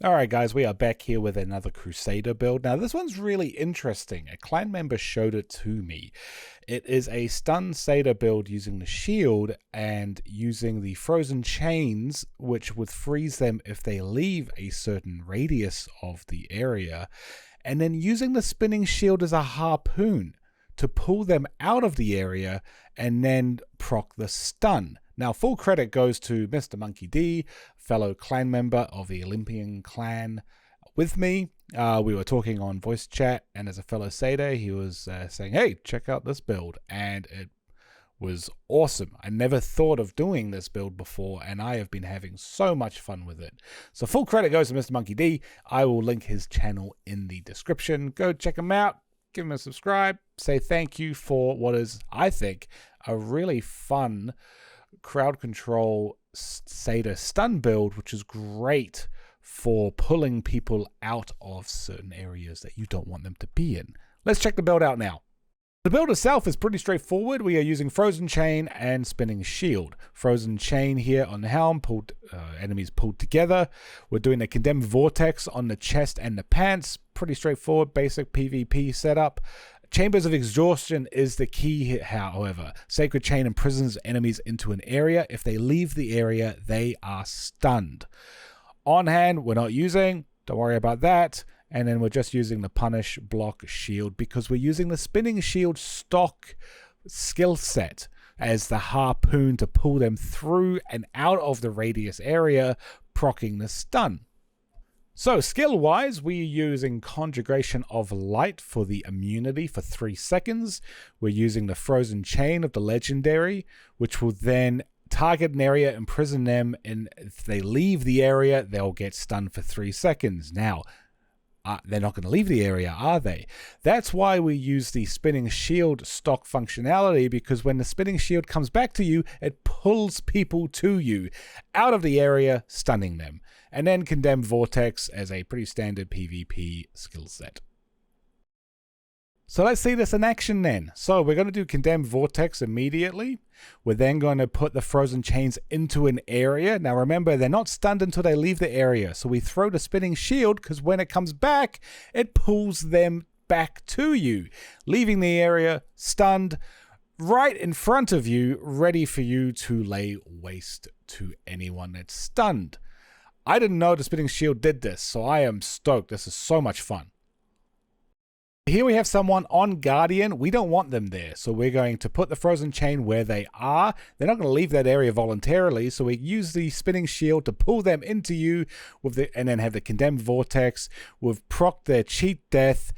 Alright guys, we are back here with another Crusader build. Now this one's really interesting. A clan member showed it to me. It is a stun Satyr build using the shield and using the frozen chains, which would freeze them if they leave a certain radius of the area, and then using the spinning shield as a harpoon to pull them out of the area and then proc the stun. Now, full credit goes to Mr. Monkey D, fellow clan member of the Olympian clan with me. We were talking on voice chat, and as a fellow Satyr, he was saying, hey, check out this build, and it was awesome. I never thought of doing this build before, and I have been having so much fun with it. So full credit goes to Mr. Monkey D. I will link his channel in the description. Go check him out. Give him a subscribe. Say thank you for what is, I think, a really fun crowd control Satyr stun build, which is great for pulling people out of certain areas that you don't want them to be in. Let's check the build out now. The build itself is pretty straightforward. We are using Frozen Chain and Spinning Shield. Frozen Chain here on the helm, enemies pulled together. We're doing a Condemned Vortex on the chest and the pants. Pretty straightforward, basic PvP setup. Chambers of Exhaustion is the key, however. Sacred Chain imprisons enemies into an area. If they leave the area, they are stunned. On hand, we're not using. Don't worry about that. And then we're just using the Punish Block Shield because we're using the Spinning Shield stock skill set as the harpoon to pull them through and out of the radius area, proccing the stun. So skill-wise, we're using Conjugation of Light for the immunity for 3 seconds. We're using the Frozen Chain of the Legendary, which will then target an area, imprison them, and if they leave the area, they'll get stunned for 3 seconds. Now, they're not going to leave the area, are they? That's why we use the Spinning Shield stock functionality, because when the Spinning Shield comes back to you, it pulls people to you out of the area, stunning them. And then Condemned Vortex as a pretty standard PvP skill set. So let's see this in action then. So we're going to do Condemned Vortex immediately. We're then going to put the Frozen Chains into an area. Now remember, they're not stunned until they leave the area. So we throw the Spinning Shield because when it comes back, it pulls them back to you, leaving the area stunned right in front of you, ready for you to lay waste to anyone that's stunned. I didn't know the Spinning Shield did this, so I am stoked. This is so much fun. Here we have someone on Guardian. We don't want them there, so we're going to put the Frozen Chain where they are. They're not going to leave that area voluntarily, so we use the Spinning Shield to pull them into you, and then have the Condemned Vortex. We've procced their cheat death.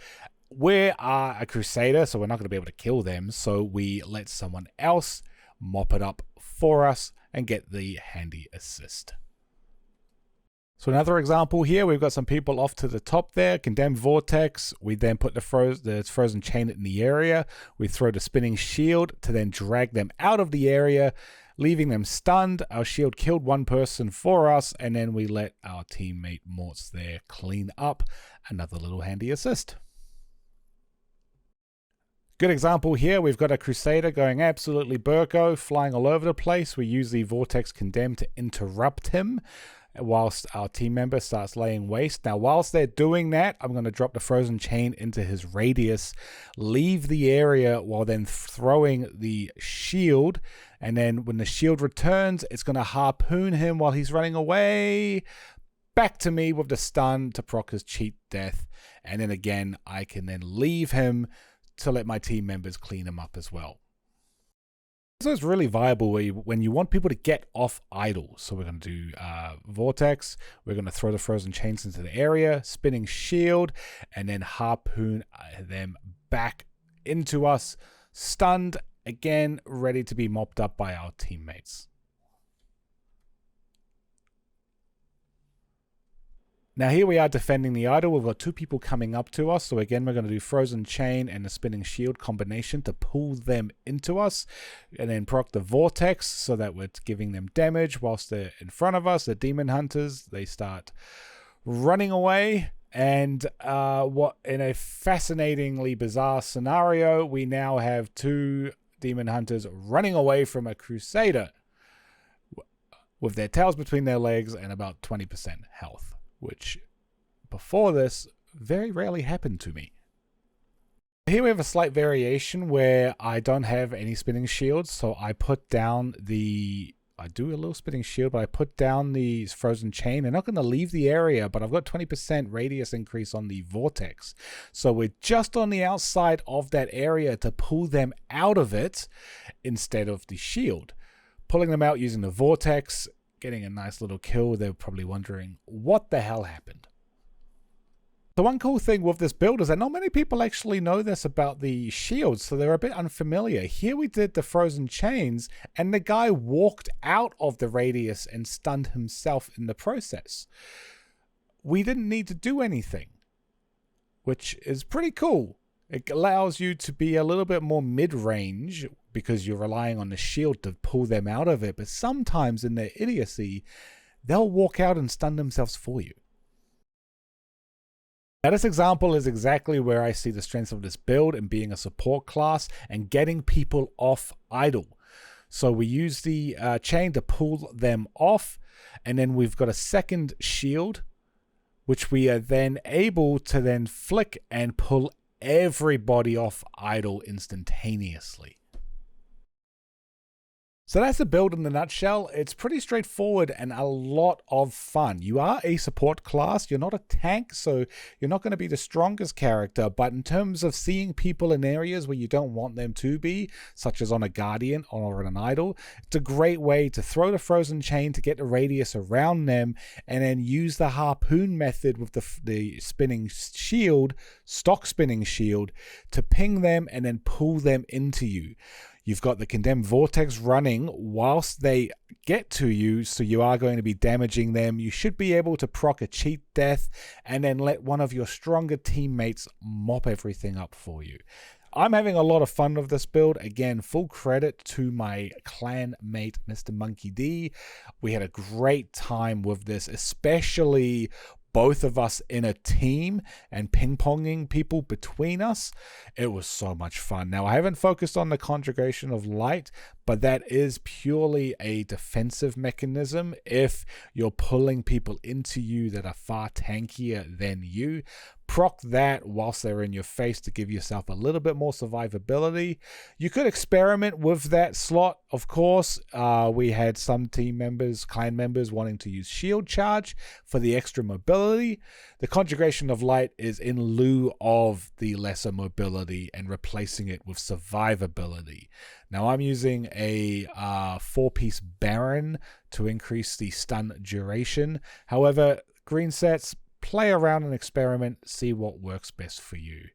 We are a Crusader, so we're not going to be able to kill them, so we let someone else mop it up for us and get the handy assist. So another example here, we've got some people off to the top there, Condemned Vortex. We then put the Frozen Chain in the area. We throw the Spinning Shield to then drag them out of the area, leaving them stunned. Our shield killed one person for us, and then we let our teammate Morts there clean up. Another little handy assist. Good example here, we've got a Crusader going absolutely Burko, flying all over the place. We use the Vortex Condemned to interrupt him whilst our team member starts laying waste. Now, whilst they're doing that, I'm going to drop the Frozen Chain into his radius, leave the area while then throwing the shield. And then when the shield returns, it's going to harpoon him while he's running away back to me with the stun to proc his cheat death. And then again, I can then leave him to let my team members clean him up as well. So it's really viable when you want people to get off idle. So we're going to do Vortex. We're going to throw the Frozen Chains into the area, Spinning Shield, and then harpoon them back into us, stunned, again, ready to be mopped up by our teammates. Now here we are defending the idol. We've got 2 people coming up to us. So again, we're going to do Frozen Chain and the Spinning Shield combination to pull them into us. And then proc the Vortex so that we're giving them damage whilst they're in front of us. The Demon Hunters, they start running away. And in a fascinatingly bizarre scenario, we now have 2 Demon Hunters running away from a Crusader with their tails between their legs and about 20% health, which before this very rarely happened to me. Here we have a slight variation where I don't have any spinning shields, so I put down I do a little spinning shield, but I put down the frozen chain. They're not going to leave the area, but I've got 20% radius increase on the vortex. So we're just on the outside of that area to pull them out of it instead of the shield. Pulling them out using the vortex, getting a nice little kill. They're probably wondering what the hell happened. The one cool thing with this build is that not many people actually know this about the shields, so they're a bit unfamiliar. Here we did the frozen chains, and the guy walked out of the radius and stunned himself in the process. We didn't need to do anything, which is pretty cool. It allows you to be a little bit more mid-range because you're relying on the shield to pull them out of it, but sometimes in their idiocy, they'll walk out and stun themselves for you. Now this example is exactly where I see the strengths of this build in being a support class and getting people off idle. So we use the chain to pull them off, and then we've got a second shield, which we are then able to then flick and pull everybody off idle instantaneously. So that's the build in the nutshell. It's pretty straightforward and a lot of fun. You are a support class. You're not a tank, so you're not going to be the strongest character. But in terms of seeing people in areas where you don't want them to be, such as on a guardian or on an idol, it's a great way to throw the frozen chain to get the radius around them, and then use the harpoon method with the spinning shield, stock spinning shield, to ping them and then pull them into you. You've got the condemned vortex running whilst they get to you, so you are going to be damaging them. You should be able to proc a cheat death and then let one of your stronger teammates mop everything up for you. I'm having a lot of fun with this build. Again, full credit to my clan mate, Mr. Monkey D. We had a great time with this, especially both of us in a team and ping-ponging people between us. It was so much fun. Now, I haven't focused on the conjugation of light, but that is purely a defensive mechanism if you're pulling people into you that are far tankier than you. Proc that whilst they're in your face to give yourself a little bit more survivability. You could experiment with that slot, of course. We had some team members, clan members, wanting to use shield charge for the extra mobility. The conjugation of light is in lieu of the lesser mobility and replacing it with survivability. Now I'm using a 4-piece Baron to increase the stun duration. However, green sets, play around and experiment, see what works best for you.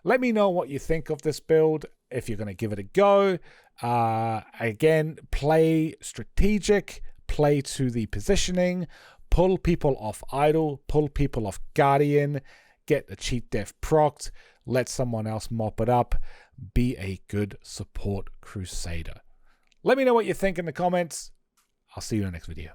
Let me know what you think of this build, if you're going to give it a go. Again, play strategic, play to the positioning, pull people off idle, pull people off guardian, get the cheat death procced, let someone else mop it up. Be a good support crusader. Let me know what you think in the comments. I'll see you in the next video.